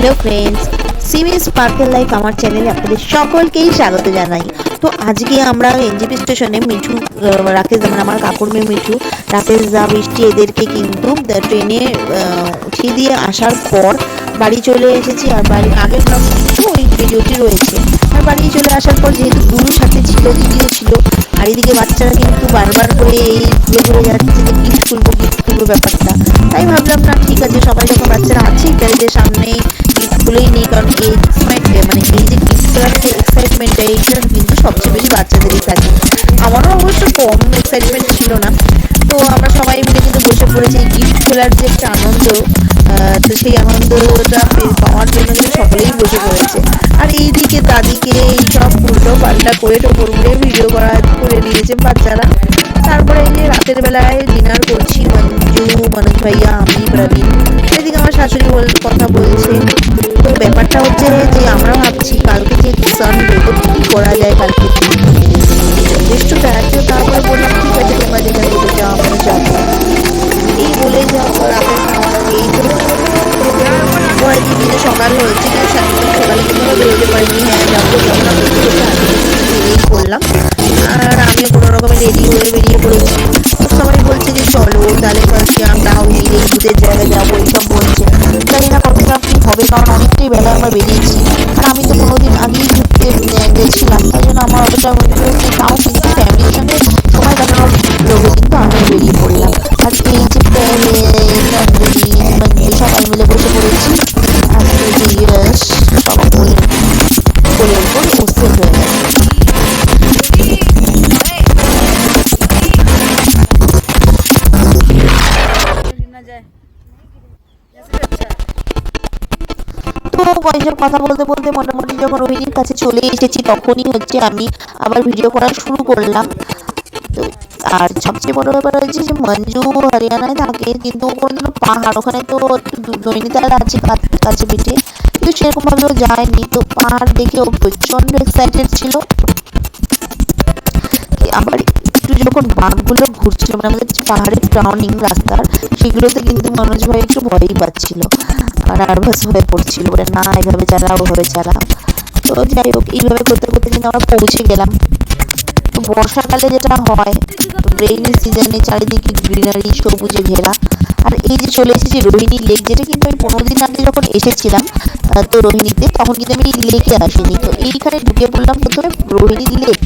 Hello friends, Simi sparkle life আমার চ্যানেলে আপনাদের সকলকেই স্বাগত জানাই। তো আজকে আমরা এনজেপি স্টেশনে মিঠু, রাকেশ মানে আমার কাকুর মেয়ে মিঠু, রাকেশ দা, বৃষ্টি এদেরকে কিন্তু ট্রেনে উঠিয়ে দিয়ে আসার পর বাড়ি চলে এসেছি। আর বাড়ি আগের ব্লগ কিন্তু ওই ভিডিওটি রয়েছে। আর বাড়ি চলে আসার পর যেহেতু গুরুর সাথে ছিল, দিদিও ছিল, আর এদিকে বাচ্চারা কিন্তু বারবার করে এই ঘুরে যাচ্ছে যে গিফট খুলবো ব্যাপারটা। তাই ভাবলাম না, ঠিক আছে, সবাই যখন বাচ্চারা আছেই প্যারেজের সামনেই গিফটগুলোই নেই, কারণ এই মানে এই যে গিফট করার যে এক্সাইটমেন্টটা, এইটা কিন্তু সবচেয়ে বেশি বাচ্চাদেরই থাকে। আমারও অবশ্য কম এক্সাইটমেন্ট ছিল না। তো আমরা সবাই মিলে কিন্তু বসে পড়েছি গিফট খোলার যে একটা আনন্দ, তো সেই আনন্দটা পাওয়ার জন্য কিন্তু সকলেই বসে পড়েছে। আর এইদিকে দাদিকে এই সব উল্টো পাল্টা করে টোপর ভিডিও করে নিয়েছে বাচ্চারা। তারপরে এই যে রাতের বেলায় ডিনার করছি, মঞ্জু, মনোজ ভাইয়া, আমি, প্রবীণ। এদিকে আমার শাশুড়ি কথা বলছে। তো ব্যাপারটা হচ্ছে যে আমরা ভাবছি কালকে যে সানডে, তো কী করা যায় কালকে যথেষ্ট টায়ার্ড। তারপরে বললাম ঠিক আছে, তোমরা যেখানে যেতে চাও আমরা যাবো। এই বলে যাওয়া রাতের খাওয়া এই তো পরের দিন কিন্তু সকাল হয়েছে, সকালে কিন্তু আমরা বেরোতে পারিনি। হ্যাঁ যাবো আমরা বেরিয়ে পড়লাম। আর আমিও কোনো রকমের রেডি হয়ে বেরিয়ে পড়েছি। সবাই বলছে যে চলো তাহলে ক্যালসিয়াম ডাউনি এই দুধের জায়গায় যাবো, এইসব বলছে। জানি না কতটা কি হবে, কারণ অনেকটাই বেলা আমরা বেরিয়েছি। আর আমি তো কোনোদিন আগেই ঘুরতে গেছিলাম, তাই জন্য আমার অতটা তাও কিন্তু ফ্যামিলির সঙ্গে সময় কাটানোর লোভে কিন্তু আমি বেরিয়ে পড়লাম। আর এই যে সবাই মিলে বসে পড়েছি। আর সবাই বলে কোলের উপর উপস্থিত হয়ে গেছে। তো কয়েকজন কথা বলতে বলতে মোটামুটি যখন রোহিণীর কাছে চলে এসেছি, তখনই হচ্ছে আমি আবার ভিডিও করা শুরু করলাম। তো আর সবচেয়ে বড় ব্যাপার হচ্ছে যে মঞ্জু হরিয়ানায় থাকে, কিন্তু কোনো পাহাড়, ওখানে তো নৈনিতাল আছে কাছে পিঠে, কিন্তু সেরকমভাবেও যায়নি। তো পাহাড় দেখে ও প্রচণ্ড এক্সাইটেড ছিল। আবার একটু যখন বাঘগুলো ঘুরছিল, মানে আমাদের যে পাহাড়ের টার্নিং রাস্তার, সেগুলোতে কিন্তু মনোজ ভাই একটু ভয়ই পাচ্ছিল আর নার্ভাস হয়ে পড়ছিল, বলে না এইভাবে চালা ওভাবে চালা। তো যাই হোক, এইভাবে করতে করতে কিন্তু আমরা পৌঁছে গেলাম। তো বর্ষাকালে যেটা হয়, রেইনি সিজনে চারিদিকে গ্রিনারি, সবুজে ঘেরা। আর এই যে চলে এসেছি রোহিণী লেক, যেটা কিন্তু আমি 15 দিন আগে যখন এসেছিলাম তো রোহিণীতে, তখন কিন্তু আমি এই লেকে আসিনি। তো এইখানে ঢুকে পড়লাম প্রথমে রোহিণী লেক।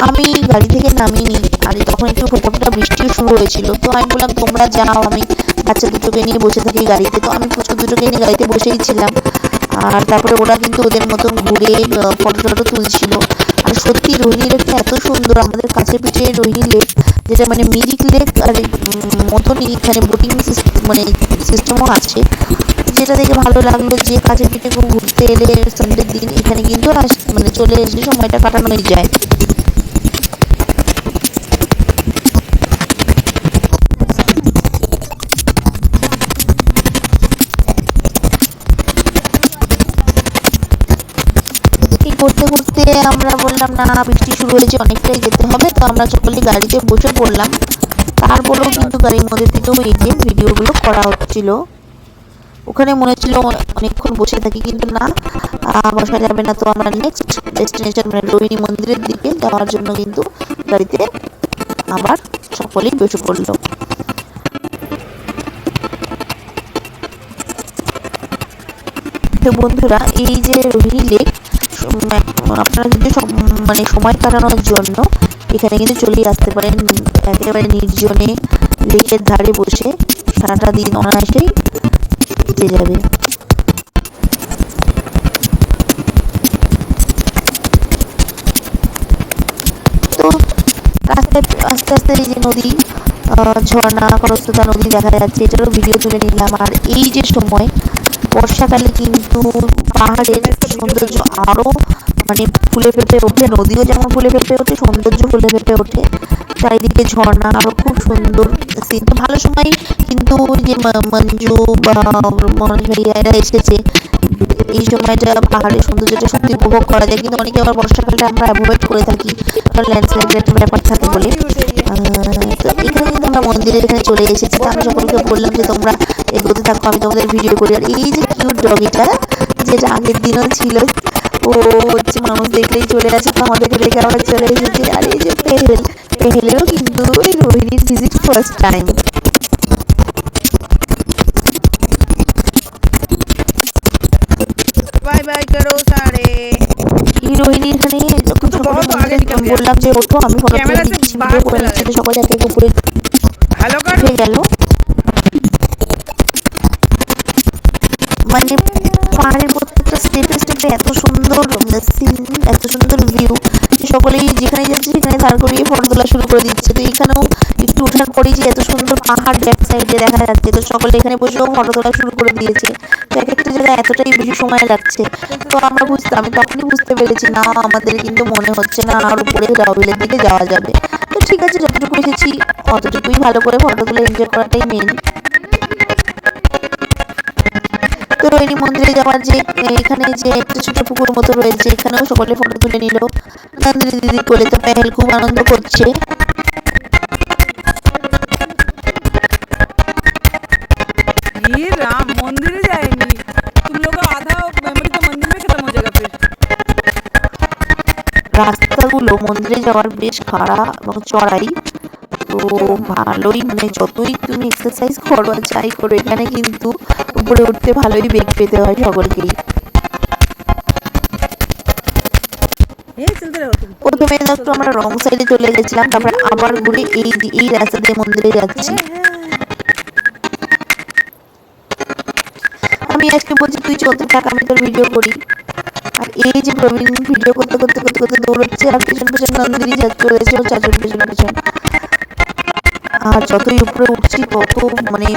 আমি গাড়ি থেকে নামিনি, আর তখন একটু ফোঁটা বৃষ্টিও শুরু হয়েছিল। তো আমি বললাম তোমরা যাও, আমি বাচ্চা দুটোকে নিয়ে বসে থাকি গাড়িতে। তো আমি পুচকু দুটোকে নিয়ে গাড়িতে বসেই ছিলাম। আর তারপরে ওরা কিন্তু ওদের মতন ঘুরে ফটো টটো তুলছিল। আর সত্যি রোহিণী লেকটা এত সুন্দর, আমাদের কাছে পিঠে রোহিণী লেক, যেটা মানে মিরিক লেক আর মতনই এখানে বোটিং মানে সিস্টেমও আছে, যেটা দেখে ভালো লাগলো। যে কাছে পিঠে ঘুরতে এলে সানডের দিন এখানে কিন্তু মানে চলে এসে সময়টা কাটানোই যায়। করতে করতে আমরা বললাম না, বৃষ্টি শুরু হয়েছে, অনেকটাই যেতে হবে। তো আমরা সকলে গাড়িতে বসে পড়লাম। তারপরেও কিন্তু গাড়ির মধ্যে থেকেও এই যে ভিডিওগুলো করা হচ্ছিল। ওখানে মনে হচ্ছিল অনেকক্ষণ বসে থাকি, কিন্তু না, বসা যাবে না। তো আমরা নেক্সট ডেস্টিনেশন মানে রোহিণী মন্দিরের দিকে যাওয়ার জন্য কিন্তু গাড়িতে আবার সকলেই বসে পড়লো। তো বন্ধুরা, এই যে রোহিণী লেক, আপনারা কিন্তু মানে সময় কাটানোর জন্য এখানে কিন্তু চলেই আসতে পারেন। একেবারে নির্জনে লেকের ধারে বসে সারাটা দিন অনায়াসেই কেটে যাবে। তো রাস্তায় আস্তে আস্তে এই যে নদী, ঝর্ণা, খরস্রোতা নদী দেখা যাচ্ছে, এটারও ভিডিও তুলে নিলাম। আর এই যে সময় বর্ষাকালে কিন্তু পাহাড়ের সৌন্দর্য আরও মানে ফুলে ফেঁপে ওঠে, নদীও যেমন ফুলে ফেঁপে ওঠে, সৌন্দর্য ফুলে ফেঁপে ওঠে, চারিদিকে ঝর্ণা, আরো খুব সুন্দর সিন। তো ভালো সময় কিন্তু যে মঞ্জু বা মনোজ ভাইয়া এরা এসেছে, এই সময়টা পাহাড়ের সৌন্দর্যটা সত্যি উপভোগ করা যায়। কিন্তু অনেকে আবার বর্ষাকালটা আমরা অ্যাভয়েড করে থাকি, কারণ ল্যান্ডস্লাইডের একটা ব্যাপার থাকে বলে। তো এখানে কিন্তু আমরা মন্দিরের এখানে চলে এসেছি। তো আমি সকলকে বললাম যে তোমরা এগোতে থাকো, আমি তোমাদের ভিডিও করি। আর এই যে কিউট ডগিটা, যেটা আগের দিনও ছিল, ও হচ্ছে মানুষ দেখলেই চলে আসে, তো আমাদেরকে দেখে আমরা চলে এসেছি। আর এই যে পেহেলেও কিন্তু ওই রোহিণীর visit first time. Bye bye करो सारे। এই রোহিণী এখানে যখন বললাম যে ওঠো, আমি ফটো তুলে দিচ্ছি, ভিডিও করে নিচ্ছি, তো সবাই একে একে উপরে हेलो कर উঠে গেল। মানে পাহাড়ের প্রত্যেকটা স্টেপে স্টেপে এত সুন্দর সিন, এত সুন্দর ভিউ, সকলেই যেখানে যাচ্ছে সেখানে দাঁড় করিয়ে ফটো তোলা শুরু করে দিচ্ছে। তো এখানেও একটু ওঠার পরেই যে এত সুন্দর পাহাড় ব্যাক সাইডে দেখা যাচ্ছে, তো সকলে এখানে বসেও ফটো তোলা শুরু করে দিয়েছে। তো এক একটা জায়গায় এতটাই বেশি সময় লাগছে, তো আমি তখনই বুঝতে পেরেছি না, আমাদের কিন্তু মনে হচ্ছে না আর উপরে রাউবিলের দিকে যাওয়া যাবে। তো ঠিক আছে, যতটুকু এসেছি অতটুকুই ভালো করে ফটো তুলে এনজয় করাটাই মেন। তো রোহিণী মন্দিরে যাওয়ার যে এখানে যে একটা ছোট পুকুর মতো রয়েছে, এখানেও সকলে ফটো তুলে নিল নন্দিনী দিদি কোলে। তো পেহেল খুব আনন্দ করছে। ये राम मंदिर जाएंगी तुम लोग का आधा मेमोरी तो मंदिर में खत्म हो जाएगा फिर। রাস্তাগুলো মন্দিরে যাওয়ার বেশ খাড়া এবং চড়াই, তো ভালোই, মানে যতই তুমি এক্সারসাইজ করো আর যাই করো, এখানে কিন্তু উপরে উঠতে ভালোই বেগ পেতে হয় সকলকেই। ये चलते रहो तुम। প্রথমে একটু আমরা রং সাইডে চলে গেছিলাম, তারপরে আবার ঘুরে এই রাস্তা দিয়ে মন্দিরে যাচ্ছি। আমি আজকে বলছি তুই চলতে থাক, আমি তোর ভিডিও করি। আর এই যে প্রবীণ ভিডিও করতে করতে করতে করতে দৌড়চ্ছে, আর পেছন পেছন নন্দিনী চলে এসেছে ওর চাচুর পেছন পেছন। আর যতই উপরে উঠছি তত মানে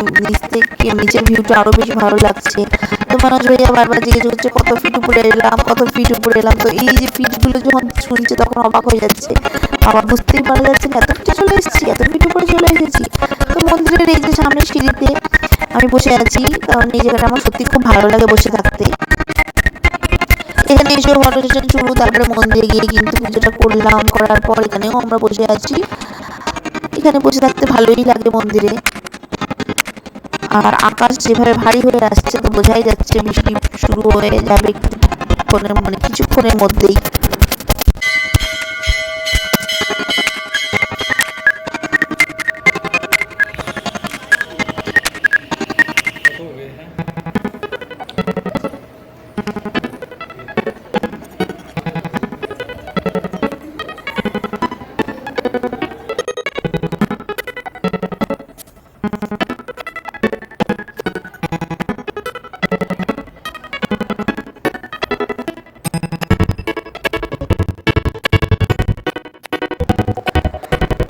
নিচের ভিউটা আরো বেশি ভালো লাগছে। তো মানুষ ভাইয়া বারবার জিজ্ঞেস করছে কত ফিট উপরে এলাম, কত ফিট উপরে এলাম। তো এই যে ফিটগুলো যখন শুনছে তখন অবাক হয়ে যাচ্ছে, আবার বুঝতেই পারা যাচ্ছে না এত ফিটে চলে এসেছি, এত ফিট উপরে চলে এসেছি। তো মন্দিরের এই যে সামনের সিঁড়িতে আমি বসে আছি, কারণ এই জায়গাটা আমার সত্যি খুব ভালো লাগে বসে থাকতে। এখানে এসে ফটো সেশন শুরু, তারপরে মন্দিরে গিয়ে কিন্তু পুজোটা করলাম, করার পর এখানেও আমরা বসে আছি। এখানে বসে থাকতে ভালোই লাগে মন্দিরে। আর আকাশ যেভাবে ভারী হয়ে আসছে, তো বোঝাই যাচ্ছে বৃষ্টি শুরু হয়ে যাবে কিছুক্ষণের মধ্যেই।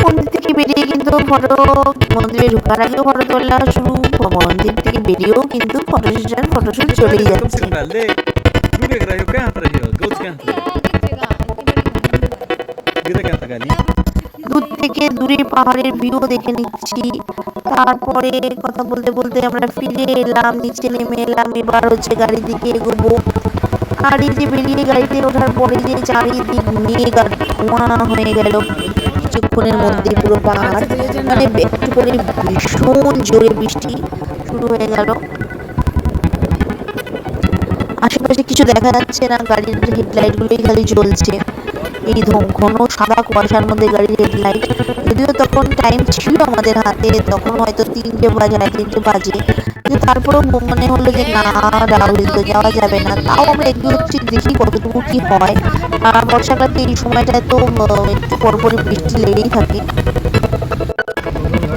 মন্দির থেকে বেরিয়ে কিন্তু মন্দিরে ঢোকার আগেও ফটো তোলা শুরু, মন্দির থেকে বেরিয়েও কিন্তু ফটোশুট চলেই যাচ্ছে। দূর থেকে দূরে পাহাড়ের ভিউ দেখে নিচ্ছি, তারপরে কথা বলতে বলতে আমরা ফিরে এলাম, নিচে নেমে এলাম। এবার হচ্ছে গাড়ির দিকে এগোবো। আর এই যে বেরিয়ে গাড়িতে ওঠার পরে যে চারিদিক মেঘ আর ধোঁয়া হয়ে গেল কিছুক্ষণের মধ্যে, পুরো পাহাড় মানে একটু করে ভীষণ জোরে বৃষ্টি শুরু হয়ে গেল। আশেপাশে কিছু দেখা যাচ্ছে না, গাড়ির হেডলাইট গুলোই খালি জ্বলছে। এই ঘন সাদা কুয়াশার মধ্যে গাড়ির হেডলাইট, যদিও তখন টাইম ছিল আমাদের হাতে, তখন হয়তো 3টে বাজে, 3টে বাজে, কিন্তু তারপরেও মনে হলো যে না, রাহুল তো যাওয়া যাবে না। তাও আমরা এগোচ্ছি, দেখি কতটুকু কি হয়। আর বর্ষাকালে এই সময়টায় তো একটু পরপরই বৃষ্টি লেগেই থাকে।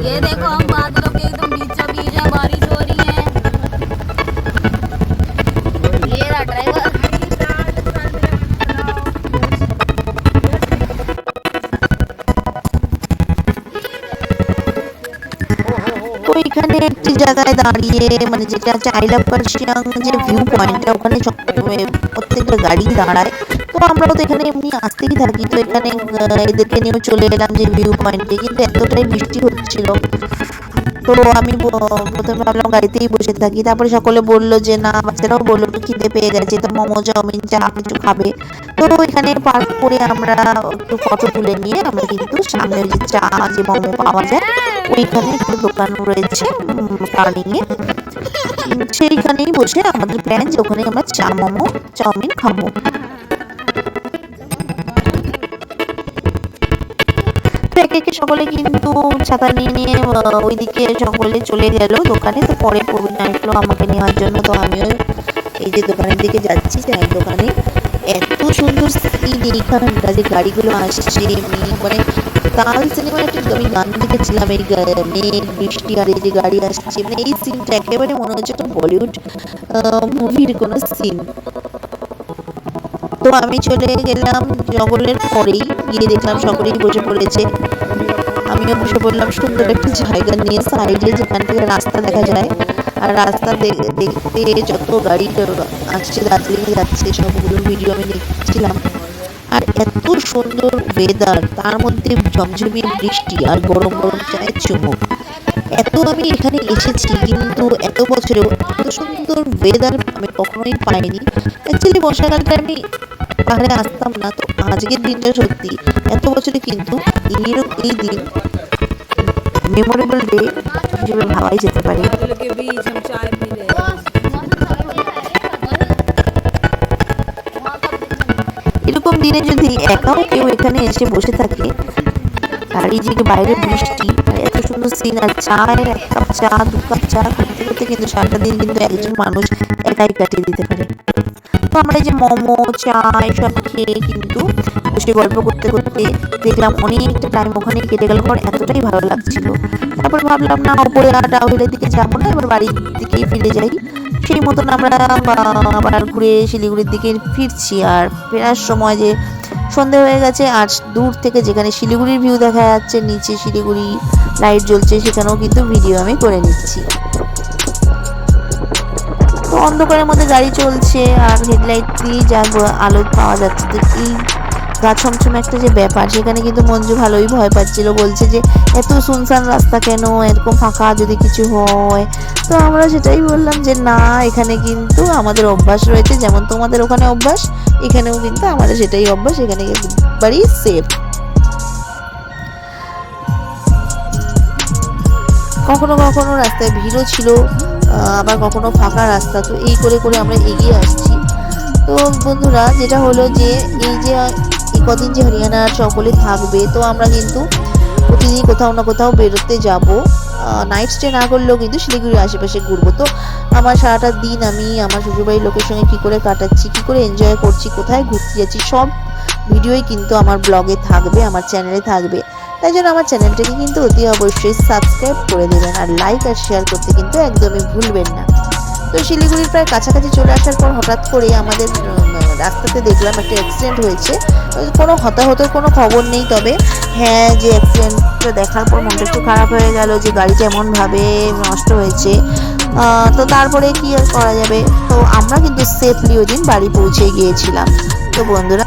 ये देखो हम बादलों के एकदम बीचों बीच है, बारिश हो रही है। ये रहा ड्राइवर। তো এখানে একটি জায়গায় দাঁড়িয়ে, মানে যেটা হচ্ছে আই লাভ পার্সিয়াং যে ভিউ পয়েন্টটা, ওখানে প্রত্যেকটা গাড়ি দাঁড়ায়। তো আমরাও তো এখানে এমনি আসতেই থাকি, তো এখানে এদেরকে নিয়েও চলে এলাম যে ভিউ পয়েন্টে, কিন্তু এতটাই বৃষ্টি হচ্ছিল। তো আমি প্রথমে ভাবলাম গাড়িতেই বসে থাকি, তারপরে সকলে বললো যে না, বাচ্চারাও বললো একটু খিদে পেয়ে গেছে, তো মোমো চাউমিন চা কিছু খাবে। তো এখানে পার্ক করে আমরা একটু ফটো তুলে নিয়ে আমরা কিন্তু সামনে যে চা যে মোমো পাওয়া যায় ওইখানে একটু দোকান রয়েছে টার্নিং এ, সেইখানেই বসে আমাদের প্ল্যান যে ওখানে আমরা চা মোমো চাউমিন খাবো। একে একে সকলে কিন্তু ছাতা নিয়ে নিয়ে ওইদিকে সকলে চলে গেল দোকানে। তো পরে প্রবীণ আসলো আমাকে নেওয়ার জন্য, তো আমিও এই যে দোকানের দিকে যাচ্ছি, চায়ের দোকানে। এত সুন্দর সিন এইখানটা, যে গাড়িগুলো আসছে মানে তাল সিনেমার একটা আমি গান দেখেছিলাম, এই মেঘ বৃষ্টি আর এই যে গাড়ি আসছে, মানে এই সিনটা একেবারে মনে হচ্ছে একটা বলিউড মুভির কোনো সিন। তো আমি চলে গেলাম সকলের পরেই, গিয়ে দেখলাম সকলেই বসে পড়েছে, আমিও বসে পড়লাম সুন্দর একটা জায়গা নিয়ে সাইডে, যেখান থেকে রাস্তা দেখা যায়। আর রাস্তা দেখতে যত গাড়ি আসছে দার্জিলিং যাচ্ছে সবগুলো ভিডিও আমি দেখছিলাম। আর এত সুন্দর ওয়েদার, তার মধ্যে ঝমঝমিয়ে বৃষ্টি আর গরম গরম চায়ের চুমুক। এত আমি এখানে এসেছি কিন্তু এত বছরেও এত সুন্দর ওয়েদার আমি কখনোই পাইনি। অ্যাকচুয়ালি বর্ষাকালটা আমি পাহাড়ে আসতাম না, তো আজকের দিনটা সত্যি এত বছরে কিন্তু এই দিন মেমোরেবল ডে হিসেবে ভাবাই যেতে পারে। बादलों के बीच हम चाय पी रहे हैं। এরকম দিনে যদি একাও কেউ এখানে এসে বসে থাকে, আর এই যে বাইরের বৃষ্টি আর এত সুন্দর সিন, আর চায়ের এক কাপ চা দু কাপ চা করতে করতে কিন্তু সারাটা দিন কিন্তু একজন মানুষ একাই কাটিয়ে দিতে পারে। তো আমরা এই যে মোমো চা এসব খেয়ে কিন্তু বসে গল্প করতে করতে দেখলাম অনেকটা টাইম ওখানেই কেটে গেল, কারণ এতটাই ভালো লাগছিল। তারপর ভাবলাম না, ওপরে আর ডাউহিলের দিকে যাবো না, এবার বাড়ির দিকেই ফিরে যাই। সেই মতন আমরা আবার ঘুরে শিলিগুড়ির দিকে ফিরছি। আর ফেরার সময় যে সন্ধে হয়ে গেছে, আর দূর থেকে যেখানে শিলিগুড়ির ভিউ দেখা যাচ্ছে, নিচে শিলিগুড়ি লাইট জ্বলছে, সেখানেও কিন্তু ভিডিও আমি করে নিচ্ছি। তো অন্ধকারের মধ্যে গাড়ি চলছে আর হেডলাইট দিয়ে যা আলো পাওয়া যাচ্ছে, তো এই গা ছমছম একটা যে ব্যাপার, সেখানে কিন্তু মঞ্জু ভালোই ভয় পাচ্ছিল, বলছে যে এত শুনশান রাস্তা কেন, এরকম ফাঁকা যদি কিছু হয়। তো আমরা সেটাই বললাম যে না, এখানে কিন্তু আমাদের অভ্যাস রয়েছে, যেমন তোমাদের ওখানে অভ্যাস, এখানেও কিন্তু আমাদের সেটাই অভ্যাস, এখানে একবারই সেফ। কখনো কখনো রাস্তায় ভিড়ও ছিল, আবার কখনো ফাঁকা রাস্তা, তো এই করে করে আমরা এগিয়ে আসছি। তো বন্ধুরা, যেটা হলো যে এই যে এই কদিন যে হরিয়ানার সকলে থাকবে, তো আমরা কিন্তু প্রতিদিন কোথাও না কোথাও বেরোতে যাব, নাইট স্টে না করলেও কিন্তু শিলিগুড়ির আশেপাশে ঘুরবো। তো আমার সারাটা দিন আমি আমার শ্বশুরবাড়ির লোকের সঙ্গে কী করে কাটাচ্ছি, কী করে এনজয় করছি, কোথায় ঘুরতে যাচ্ছি, সব ভিডিওই কিন্তু আমার ব্লগে থাকবে, আমার চ্যানেলে থাকবে। তাই জন্য আমার চ্যানেলটাকে কিন্তু অতি অবশ্যই সাবস্ক্রাইব করে দেবেন, আর লাইক আর শেয়ার করতে কিন্তু একদমই ভুলবেন না। তো শিলিগুড়ির প্রায় কাছাকাছি চলে আসার পর হঠাৎ করে আমাদের রাস্তাতে দেখলাম একটা অ্যাক্সিডেন্ট হয়েছে। কোনো হতাহতের কোনো খবর নেই, তবে হ্যাঁ, যে অ্যাক্সিডেন্টটা দেখার পর মনটা একটু খারাপ হয়ে গেল যে গাড়িটা এমনভাবে নষ্ট হয়েছে। তো তারপরে কি আর করা যাবে, তো আমরা কিন্তু সেফলি ওই দিন বাড়ি পৌঁছে গিয়েছিলাম। তো বন্ধুরা,